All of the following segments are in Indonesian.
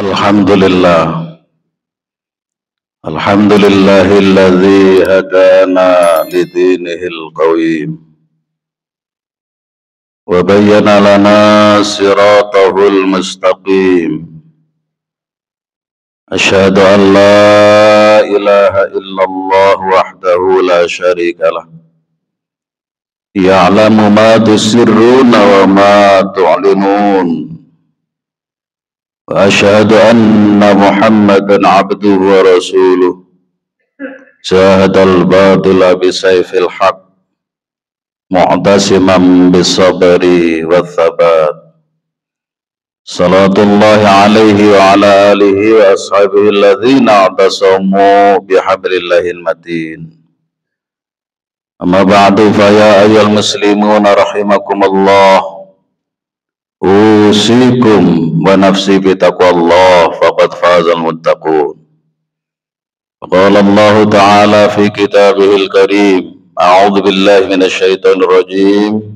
Alhamdulillah, alhamdulillahilladzi hadana lidinihil qawim wa bayyana lana siratahul mustaqim. Asyhadu an la ilaha illallah wahdahu la syarika lah, ya'lamu ma tusirruna wa ma tu'linun. وأشهد أن محمدا عبده ورسوله جاهد الباطل بسيف الحق معتصما بالصبر والثبات صلاة الله عليه وعلى آله وأصحابه الذين اعتصموا بحبل الله المتين. أما بعد فيا أيها المسلمون رحمكم الله، usikum wa nafsi bitaqwallah faqad fazal muttaqun. Qala Allah Ta'ala fi kitabihil karim, a'udzu billahi minasy syaithanir rajim.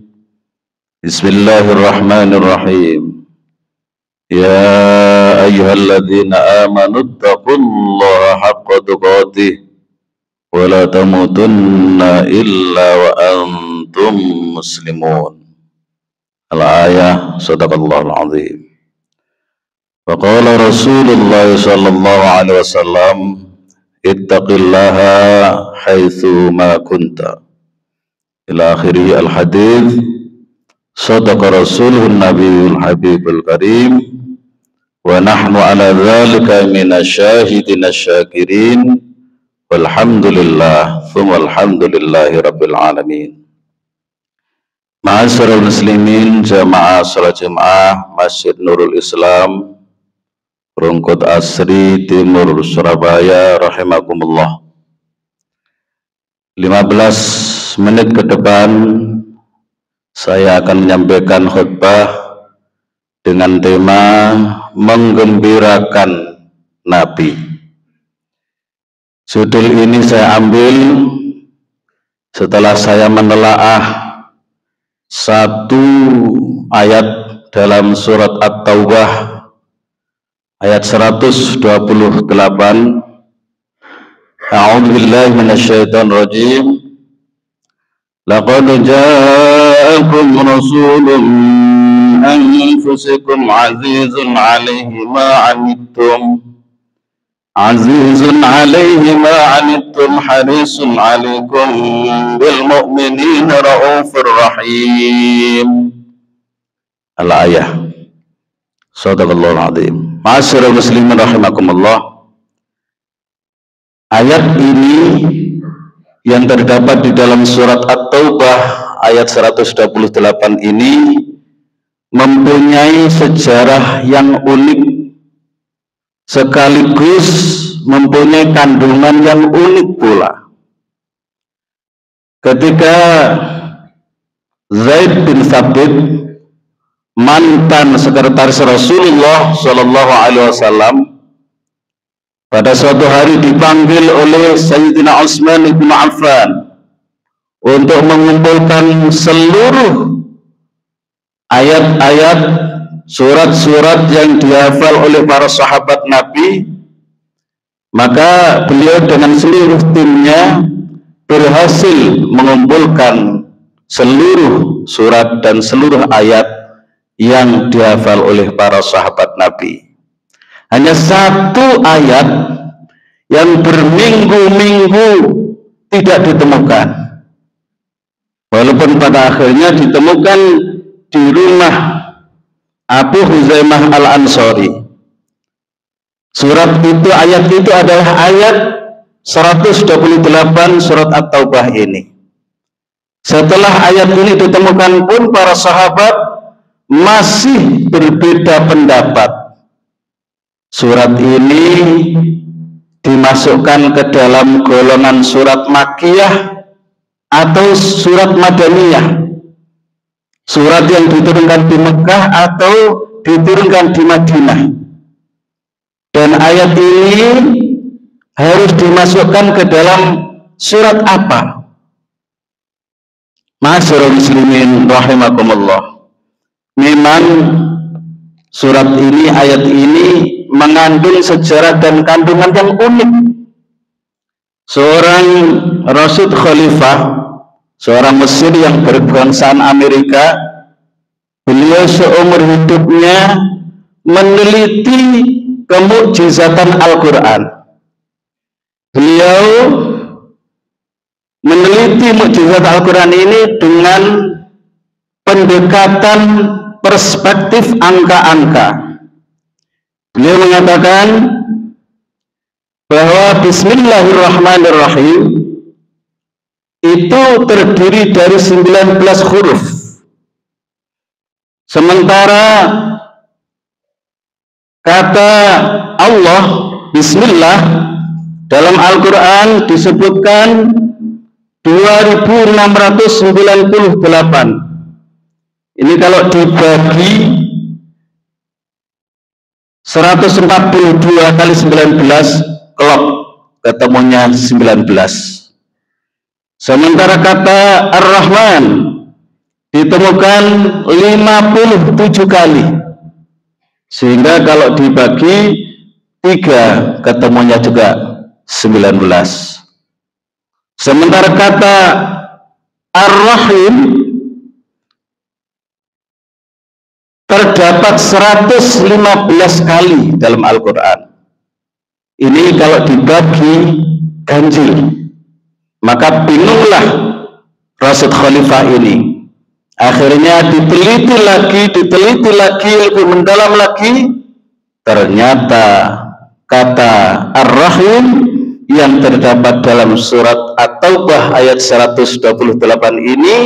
Bismillahirrahmanirrahim. Ya ayyuhalladzina amanu taqullaha haqqa tuqatih wa la tamutunna illa wa antum muslimun. Al-ayah, sadaqallahul azim. Wa qala Rasulullah sallallahu alaihi wasallam, ittaqillaha haitsu ma kunta. Ila akhiri al-hadits. Sadaqa Rasulun Nabiyul Habibul Karim, wa nahnu ala dzalika minasyahidin asyakirin, walhamdulillah thumma alhamdulillahi rabbil alamin. Ma'asyiral muslimin, jamaah salat Jumat Masjid Nurul Islam Rungkut Asri Timur Surabaya rahimakumullah. 15 menit ke depan saya akan menyampaikan khutbah dengan tema menggembirakan Nabi. Judul ini saya ambil setelah saya menelaah satu ayat dalam surat At-Taubah ayat 128. A'udzu billahi minasyaitonir rajim. Laqad ja'akum rasulun min anfusikum 'azizun 'alaihi ma 'anittum Azizun alaihi ma anittum harisun alaikum bil mu'minina raufur rahim. Al-ayah. Shadaqallahul azim. Ma'asyiral muslimin rahimakumullah. Ayat ini yang terdapat di dalam surat At-Taubah ayat 128 ini mempunyai sejarah yang unik, sekaligus mempunyai kandungan yang unik pula. Ketika Zaid bin Thabit, mantan sekretaris Rasulullah Shallallahu Alaihi Wasallam, pada suatu hari dipanggil oleh Sayyidina Utsman bin Affan untuk mengumpulkan seluruh ayat-ayat surat-surat yang dihafal oleh para sahabat Nabi, maka beliau dengan seluruh timnya berhasil mengumpulkan seluruh surat dan seluruh ayat yang dihafal oleh para sahabat Nabi. Hanya satu ayat yang berminggu-minggu tidak ditemukan, walaupun pada akhirnya ditemukan di rumah Abu Huzaimah Al-Ansari. Surat itu, ayat itu adalah ayat 128 surat At-Taubah ini. Setelah ayat ini ditemukan pun para sahabat masih berbeda pendapat. Surat ini dimasukkan ke dalam golongan surat Makkiyah atau surat Madaniyah, surat yang diturunkan di Mekah atau diturunkan di Madinah. Dan ayat ini harus dimasukkan ke dalam surat apa? Ma'asyiral muslimin rahimakumullah. Memang surat ini, ayat ini mengandung sejarah dan kandungan yang unik. Seorang Rasyid Khalifah, seorang Mesir yang berbangsaan Amerika, beliau seumur hidupnya meneliti kemukjizatan Al-Quran. Beliau meneliti mukjizat Al-Quran ini dengan pendekatan perspektif angka-angka. Beliau mengatakan bahwa Bismillahirrahmanirrahim itu terdiri dari 19 huruf. Sementara kata Allah, Bismillah, dalam Al-Quran disebutkan 2698. Ini kalau dibagi 142 kali 19, klop, ketemunya 19. Sementara kata Ar-Rahman ditemukan 57 kali, sehingga kalau dibagi 3 ketemunya juga 19. Sementara kata Ar-Rahim terdapat 115 kali dalam Al-Quran. Ini kalau dibagi ganjil. Maka bingunglah Rasyid Khalifah ini. Akhirnya diteliti lagi, lebih mendalam lagi. Ternyata kata Ar-Rahim yang terdapat dalam surat At-Taubah ayat 128 ini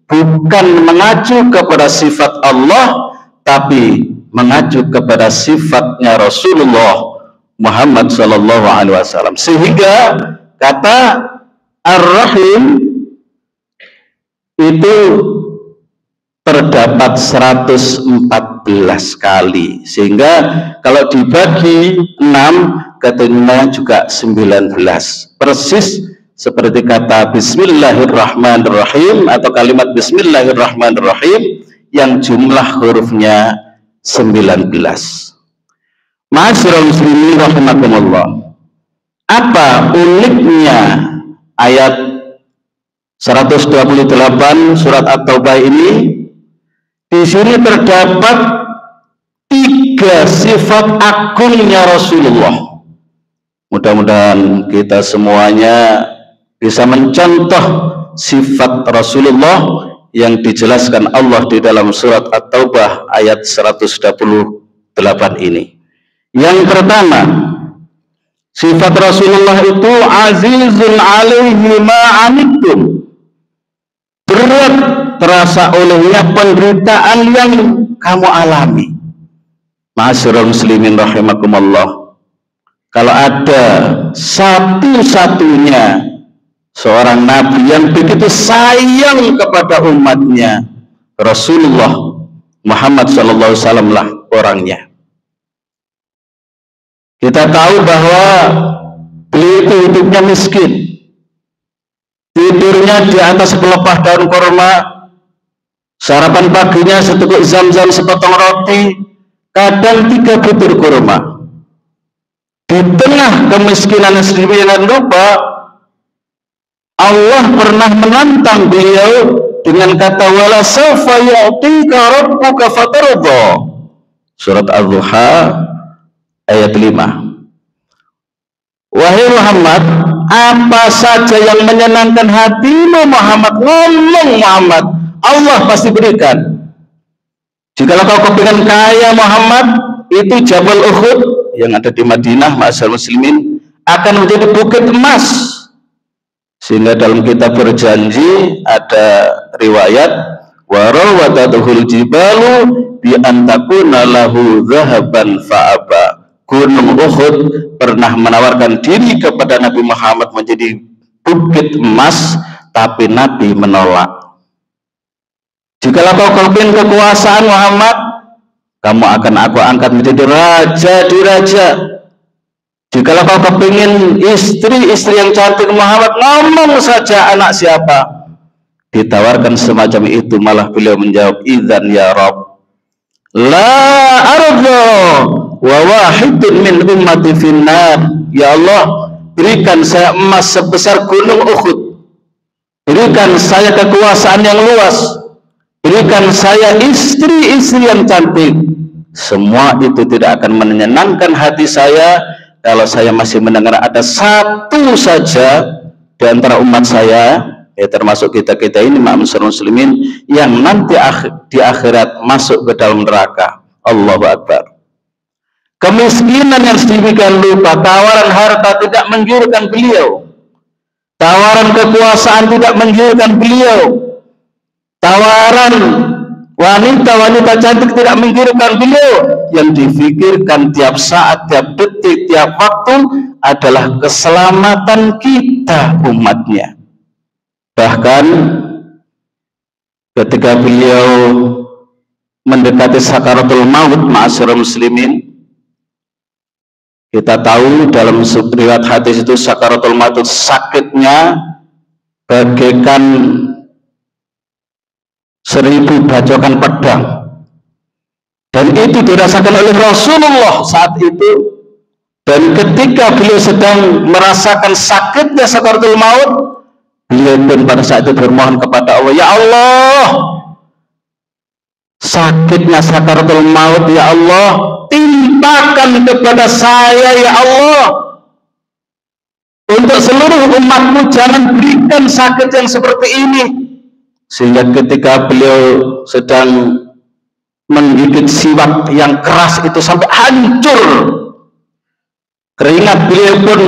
bukan mengacu kepada sifat Allah, tapi mengacu kepada sifatnya Rasulullah Muhammad Sallallahu Alaihi Wasallam. Sehingga kata Ar-Rahim itu terdapat 114 kali, sehingga kalau dibagi 6 katanya juga 19, persis seperti kata Bismillahirrahmanirrahim atau kalimat Bismillahirrahmanirrahim yang jumlah hurufnya 19. Ma'asyiral muslimin rahimakumullah, apa uniknya ayat 128 surat At-Taubah ini? Di sini terdapat 3 sifat agungnya Rasulullah. Mudah-mudahan kita semuanya bisa mencontoh sifat Rasulullah yang dijelaskan Allah di dalam surat At-Taubah ayat 128 ini. Yang pertama, sifat Rasulullah itu azizun alaihi ma'anittum, berat terasa olehnya penderitaan yang kamu alami. Ma'asyiral muslimin rahimakumullah, kalau ada satu-satunya seorang nabi yang begitu sayang kepada umatnya, Rasulullah Muhammad SAW lah orangnya. Kita tahu bahwa beliau itu hidupnya miskin, tidurnya di atas pelepah daun korma, sarapan paginya seteguk zam-zam sepotong roti, kadang 3 butir kurma. Di tengah kemiskinan sedemikian rupa, Allah pernah menantang beliau dengan kata wala sawfa yu'tika rabbuka fatarda. Surat Az-Zuha ayat 5. Wahai Muhammad, apa saja yang menyenangkan hatimu Muhammad, ngomong Muhammad, Allah pasti berikan. Jika kau kepingin kaya Muhammad, itu Jabal Uhud yang ada di Madinah, ma'asyiral muslimin, akan menjadi bukit emas. Sehingga dalam kitab berjanji ada riwayat warawadatul jibalu bi antakuna lahu zahaban fa'aba. Gunung Uhud pernah menawarkan diri kepada Nabi Muhammad menjadi bukit emas, tapi Nabi menolak. Jikalau kau kepingin kekuasaan Muhammad, kamu akan aku angkat menjadi raja di raja. Jikalau kau kepingin istri yang cantik Muhammad, ngomong saja anak siapa. Ditawarkan semacam itu, malah beliau menjawab, idzan ya Rabb la ardo wa wahidun min ummati finnar. Ya Allah, berikan saya emas sebesar gunung Uhud, berikan saya kekuasaan yang luas, berikan saya istri-istri yang cantik. Semua itu tidak akan menyenangkan hati saya kalau saya masih mendengar ada satu saja di antara umat saya, ya termasuk kita-kita ini ma'asyiral muslimin, yang nanti di akhirat masuk ke dalam neraka. Allahu Akbar. Kemiskinan yang sedemikian lupa, tawaran harta tidak menggiurkan beliau, tawaran kekuasaan tidak menggiurkan beliau, tawaran wanita-wanita cantik tidak menggiurkan beliau. Yang difikirkan tiap saat, tiap detik, tiap waktu adalah keselamatan kita umatnya. Bahkan ketika beliau mendekati sakaratul maut, ma'asyiral muslimin, kita tahu dalam riwayat hadis itu sakaratul maut sakitnya bagaikan 1000 bacokan pedang, dan itu dirasakan oleh Rasulullah saat itu. Dan ketika beliau sedang merasakan sakitnya sakaratul maut, beliau pun pada saat itu bermohon kepada Allah, ya Allah, sakitnya sakaratul maut ya Allah, timpakan kepada saya ya Allah. Untuk seluruh umatmu jangan berikan sakit yang seperti ini. Sehingga ketika beliau sedang menggigit siwak yang keras itu sampai hancur, keringat beliau pun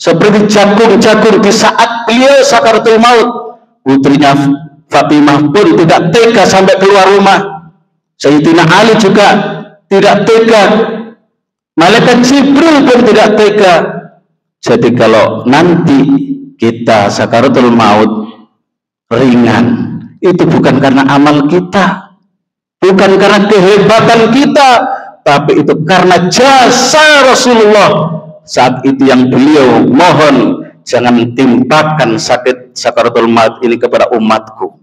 seperti jagung-jagung. Di saat beliau sakaratul maut, putrinya Fatimah pun tidak tega sampai keluar rumah. Sayyidina Ali juga tidak tega, malaikat Jibril pun tidak tega. Jadi kalau nanti kita sakaratul maut ringan, itu bukan karena amal kita, bukan karena kehebatan kita, tapi itu karena jasa Rasulullah saat itu yang beliau mohon, jangan timpakan sakit sakaratul maut ini kepada umatku.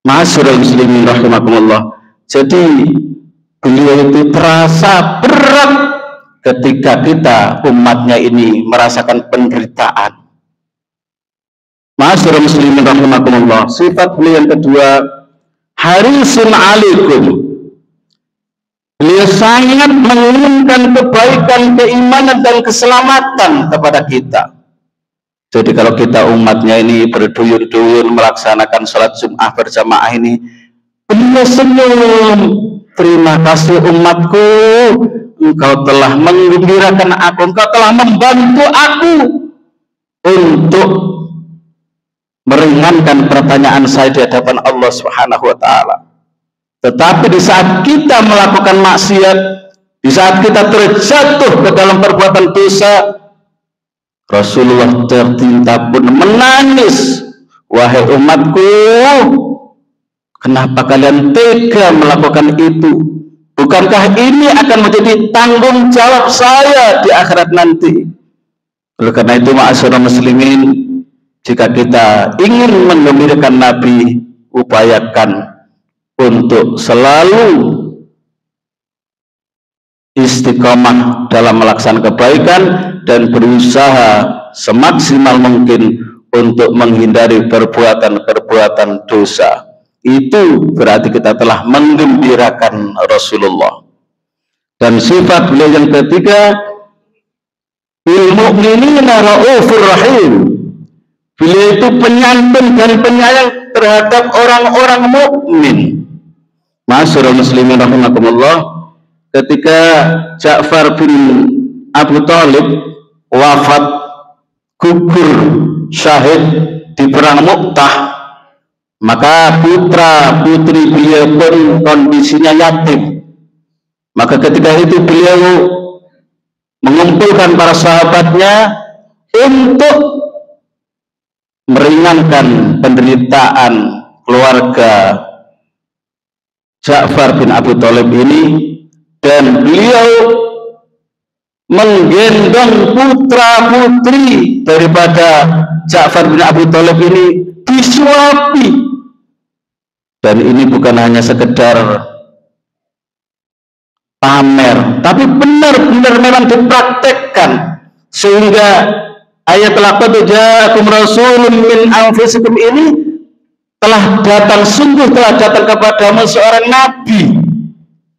Ma'asyiral muslimin rahimakumullah. Jadi beliau itu terasa berat ketika kita umatnya ini merasakan penderitaan. Ma'asyiral muslimin rahimakumullah. Sifat beliau yang kedua, harisun alaikum. Beliau sangat menginginkan kebaikan, keimanan dan keselamatan kepada kita. Jadi kalau kita umatnya ini berduyun-duyun melaksanakan sholat Jum'ah berjamaah ini, beliau senyum, terima kasih umatku, engkau telah menggembirakan aku, engkau telah membantu aku untuk meringankan pertanyaan saya di hadapan Allah Subhanahu wa Ta'ala. Tetapi di saat kita melakukan maksiat, di saat kita terjatuh ke dalam perbuatan dosa, Rasulullah tertinta pun menangis, wahai umatku, kenapa kalian tega melakukan itu? Bukankah ini akan menjadi tanggung jawab saya di akhirat nanti? Oleh karena itu, ma'asyiral muslimin, jika kita ingin menggembirakan Nabi, upayakan untuk selalu istiqomah dalam melaksanakan kebaikan dan berusaha semaksimal mungkin untuk menghindari perbuatan-perbuatan dosa. Itu berarti kita telah menggembirakan Rasulullah. Dan sifat beliau yang ketiga, bil mu'minina raufur rahim. Beliau itu penyantun dan penyayang terhadap orang-orang mukmin. Ma'asyiral muslimin rahimakumullah, ketika Ja'far bin Abu Thalib wafat, gugur syahid di perang Mu'tah, maka putra putri beliau pun kondisinya yatim. Maka ketika itu beliau mengumpulkan para sahabatnya untuk meringankan penderitaan keluarga Ja'far bin Abu Thalib ini, dan beliau menggendong putra putri daripada Ja'far bin Abu Thalib ini disuapi. Dan ini bukan hanya sekedar pamer, tapi benar-benar memang dipraktekkan, sehingga ayat laqad ja'akum rasulun min anfusikum ini telah datang, sungguh telah datang kepadamu seorang nabi,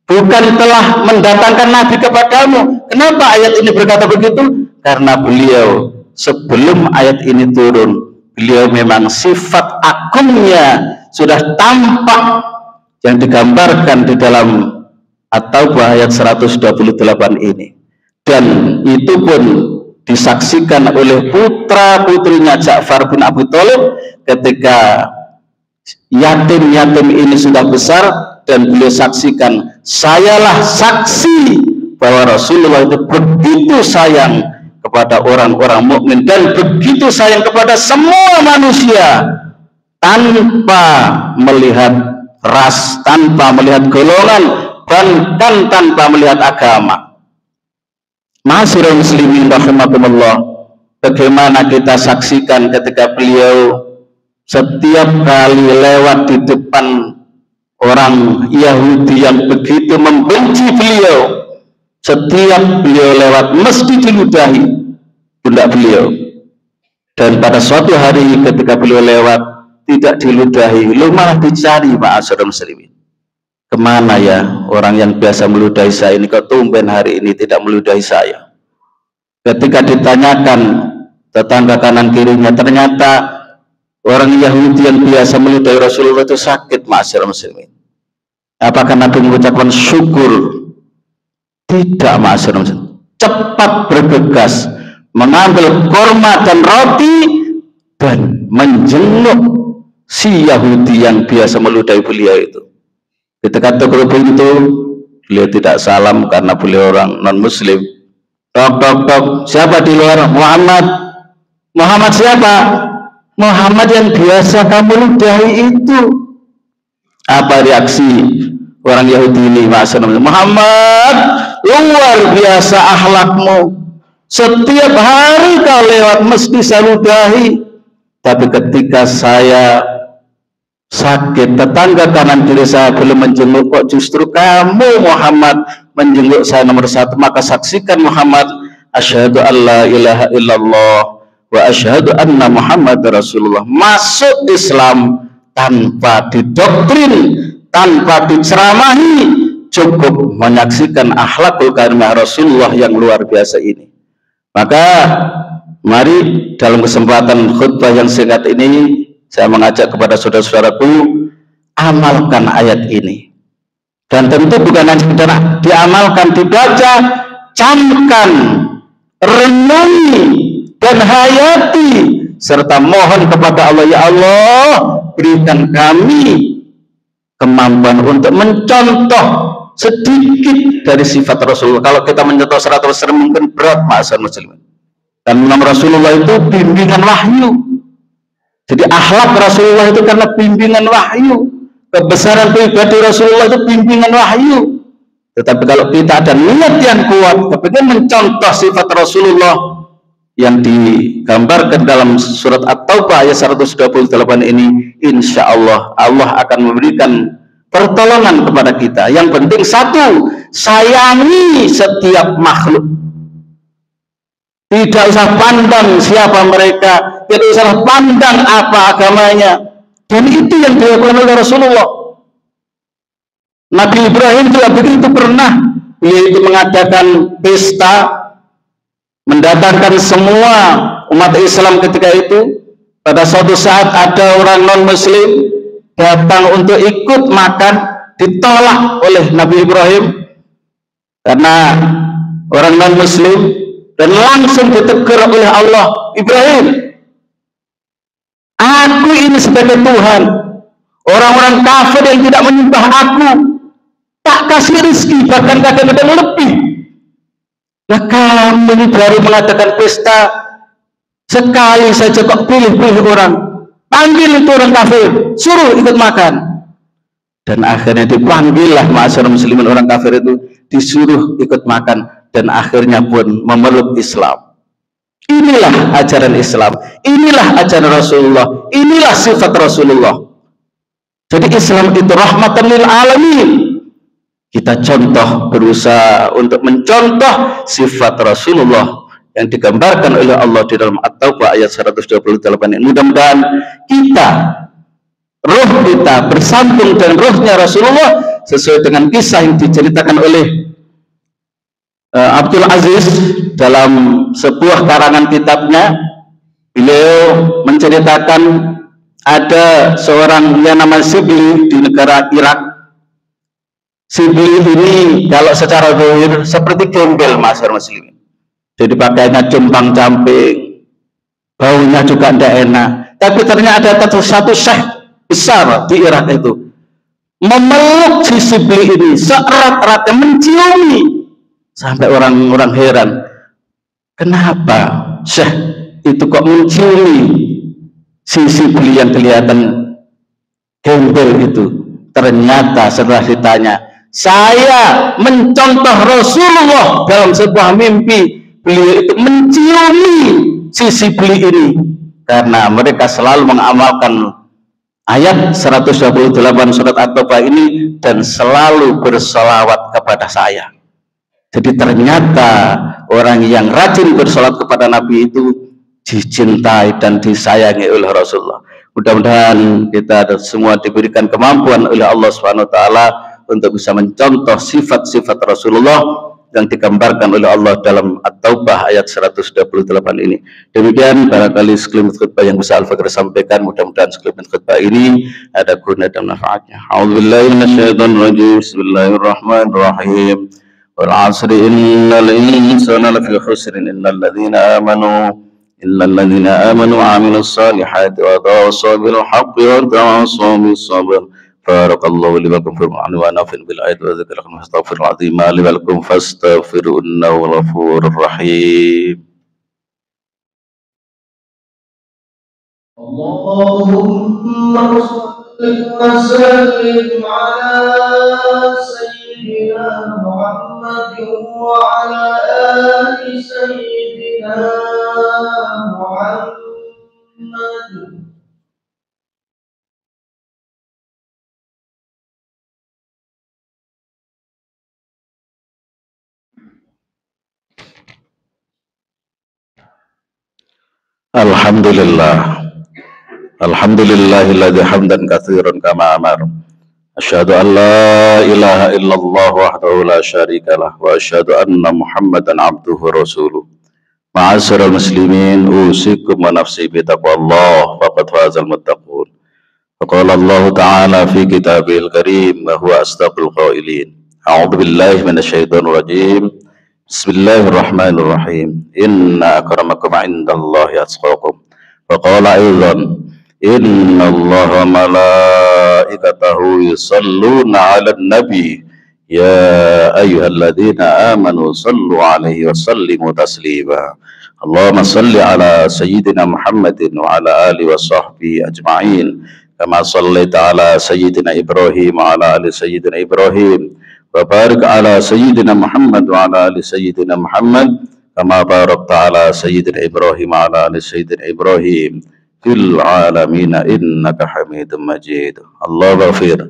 bukan telah mendatangkan nabi kepadamu. Kenapa ayat ini berkata begitu? Karena beliau sebelum ayat ini turun, beliau memang sifat agungnya sudah tampak yang digambarkan di dalam At-Taubah ayat 128 ini, dan itu pun disaksikan oleh putra-putrinya Ja'far bin Abi Thalib ketika yatim-yatim ini sudah besar, dan beliau saksikan, sayalah saksi bahwa Rasulullah itu begitu sayang kepada orang-orang mukmin dan begitu sayang kepada semua manusia tanpa melihat ras, tanpa melihat golongan, bahkan tanpa melihat agama. Ma'asyiral muslimin rahimakumullah, bagaimana kita saksikan ketika beliau setiap kali lewat di depan orang Yahudi yang begitu membenci beliau, setiap beliau lewat mesti diludahi pundak beliau. Dan pada suatu hari ketika beliau lewat tidak diludahi, lu malah dicari. Ma'asyiral muslimin, kemana ya orang yang biasa meludahi saya ini, kok tumben hari ini tidak meludahi saya? Ketika ditanyakan tetangga kanan kirinya, ternyata orang Yahudi yang biasa meludahi Rasulullah itu sakit. Ma'asyiral muslimin, apakah Nabi mengucapkan syukur? Tidak. Ma'asyiral muslimin, cepat bergegas mengambil kurma dan roti dan menjenguk si Yahudi yang biasa meludahi beliau itu. Ketika tutup pintu, beliau tidak salam karena beliau orang non muslim. Tok tok tok, siapa di luar? Muhammad. Muhammad siapa? Muhammad yang biasa kamu ludahi itu. Apa reaksi orang Yahudi ini? Muhammad, luar biasa akhlakmu, setiap hari kau lewat mesti saya ludahi, tapi ketika saya sakit, tetangga kanan kiri saya belum menjenguk, kok justru kamu Muhammad menjenguk saya nomor satu. Maka saksikan Muhammad, asyhadu an la ilaha illallah wa asyhadu anna Muhammad Rasulullah. Masuk Islam tanpa didoktrin, tanpa diceramahi, cukup menyaksikan akhlakul karimah Rasulullah yang luar biasa ini. Maka mari dalam kesempatan khutbah yang singkat ini, saya mengajak kepada saudara-saudaraku, amalkan ayat ini. Dan tentu bukan hanya sekedar diamalkan, dibaca, camkan, renungi, dan hayati, serta mohon kepada Allah, ya Allah, berikan kami kemampuan untuk mencontoh sedikit dari sifat Rasulullah. Kalau kita mencontoh 100% mungkin berat, ma'asyiral muslimin. Dan nama Rasulullah itu bimbingan wahyu. Jadi akhlak Rasulullah itu karena bimbingan wahyu. Kebesaran pribadi Rasulullah itu bimbingan wahyu. Tetapi kalau kita ada niat yang kuat, kepingin mencontoh sifat Rasulullah yang digambarkan dalam surat At-Taubah ayat 128 ini, insya Allah Allah akan memberikan pertolongan kepada kita. Yang penting satu, sayangi setiap makhluk. Tidak usah pandang siapa mereka, tidak usah pandang apa agamanya. Dan itu yang dilakukan oleh Rasulullah. Nabi Ibrahim juga begitu pernah. Beliau itu mengadakan pesta, mendatangkan semua umat Islam ketika itu. Pada suatu saat ada orang non muslim datang untuk ikut makan, ditolak oleh Nabi Ibrahim karena orang non muslim, dan langsung ditegur oleh Allah, Ibrahim, aku ini sebagai Tuhan, orang-orang kafir yang tidak menyembah aku tak kasih rezeki, bahkan kadang-kadang lebih. Nah kamu ini baru mengadakan pesta, sekali saja kok pilih-pilih orang, panggil itu orang kafir, suruh ikut makan. Dan akhirnya dipanggillah ma'asyiral muslimin, orang kafir itu disuruh ikut makan, dan akhirnya pun memeluk Islam. Inilah ajaran Islam, inilah ajaran Rasulullah, inilah sifat Rasulullah. Jadi Islam itu rahmatan lil alamin. kita contoh, berusaha untuk mencontoh sifat Rasulullah yang digambarkan oleh Allah di dalam At-Taubah ayat 128 ini. Mudah-mudahan kita, roh kita bersambung dengan rohnya Rasulullah sesuai dengan kisah yang diceritakan oleh Abdul Aziz dalam sebuah karangan kitabnya. Beliau menceritakan ada seorang yang namanya Sibli di negara Irak. Sibli ini kalau secara zahir seperti gembel, masyarakat muslim. Jadi pakaiannya compang-camping, baunya juga tidak enak. Tapi ternyata ada satu syekh besar di Irak itu memeluk si Sibli ini seerat-eratnya, menciumi, sampai orang-orang heran, kenapa syekh itu kok menciumi si Sibli yang kelihatan gembel itu. Ternyata setelah ditanya, saya mencontoh Rasulullah dalam sebuah mimpi, beliau itu menciumi si Sibli ini, karena mereka selalu mengamalkan ayat 128 surat At-Taubah ini dan selalu bersolawat kepada saya. Jadi ternyata orang yang rajin bersolawat kepada Nabi itu dicintai dan disayangi oleh Rasulullah. Mudah-mudahan kita semua diberikan kemampuan oleh Allah Subhanahu wa taala untuk bisa mencontoh sifat-sifat Rasulullah yang digambarkan oleh Allah dalam At-Taubah ayat 128 ini. Demikian barangkali sekelumit khutbah yang bisa Al-Fakir sampaikan. Mudah-mudahan sekelumit khutbah ini ada guna dan manfaatnya. A'udzubillahi minasyaitonir rajim. Bismillahirrahmanirrahim. Wal 'asri innal insana lafi khusrin illal ladzina amanu wa 'amilus salihati wa tawassaw bil haqqi wa tawassaw bis sabr. Barakallahu li wa lakum fil Qur'ani wa nafa'ani bil ayati wa dzikril astaghfirul azim li wa lakum fastaghfiruhu innahu ghafurur rahim. Allahumma shalli wa sallim ala sayyidina Muhammad wa ala ali sayyidina Muhammad. Alhamdulillah, alhamdulillahilladzi hamdan katsiran kama amar. Asyhadu an la ilaha illallah wahdahu la syarikalah wa asyhadu anna Muhammadan abduhu rasuluh. Ma'asyiral muslimin, usikum wa nafsi bi taqwallah faqad fazal muttaqun. Faqala Allah ta'ala fi kitabihil karim wa huwa asdaqul qailin. A'udzu billahi minasyaitonir rajim. Bismillahirrahmanirrahim. Inna akramakum 'indallahi atqakum. Wa qala aidan, inna Allaha malaikatahu yusalluna 'alan nabi ya ayyuhalladzina amanu sallu 'alaihi wa sallimu taslima. Allahumma salli ala sayyidina Muhammadin wa ala alihi wa sahbihi ajma'in kama sallaita ala sayyidina Ibrahim wa ala ali sayyidina Ibrahim wa barik ala sayyidina Muhammad wa ala ali sayyidina Muhammad kama barakta ala sayyidina Ibrahim wa ala ali sayyidina Ibrahim fil alamin innaka Hamidum Majid. Allahumma ighfir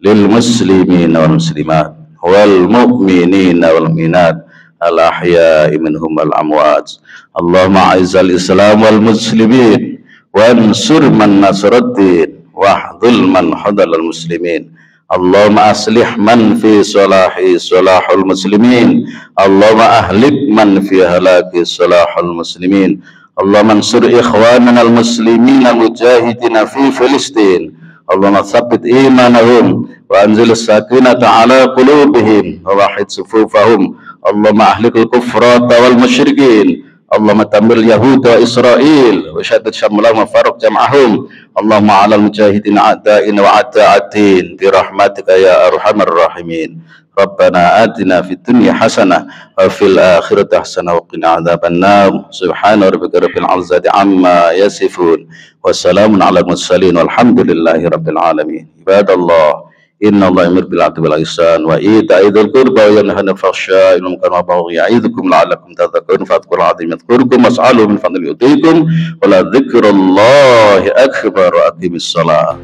lil muslimin wal muslimat wal mu'minin wal mu'minat al ahya'i minhum wal amwat. Allahumma a'izzal islam wal muslimin wansur man nasruddin wahdhul man hadal al muslimin. Allahumma aslih man fi salahi salahul muslimin. Allahumma ahlik man fi halaki salahul muslimin. Allahumma ansur ikhwanana al-muslimin al-mujahidina fi Filistin. Allahumma tsabbit imanahum wa anzil sakinata ala qulubihim wa wahid sufufahum. Allahumma ahlikul kufrata wal musyrikin. Allahumma tammir Yahud wa Israel wa syaddid syamlahum wa farq jam'ahum. Allahumma 'alal mujahidin a'da'in wa a'da'atin bi rahmatika ya arhamar rahimin. Rabbana atina fid dunya hasanah wa fil akhirati hasanah wa qina adzaban nar. Subhana rabbika rabbil 'izzati amma yasifun wa salamun 'alal mursalin walhamdulillahi rabbil alamin. Ibadallah, inna Allah ya'muru bil 'adli wal ihsan wa ita'i dzil qurba wa yanha 'anil fahsya'i wal munkari wal baghi ya'idukum la'allakum tadhakkarun fadhkurul 'azima yadhkurukum was'aluhu min fadlihi yu'tikum wa la dzikrullahi akbar wa aqimis shalah.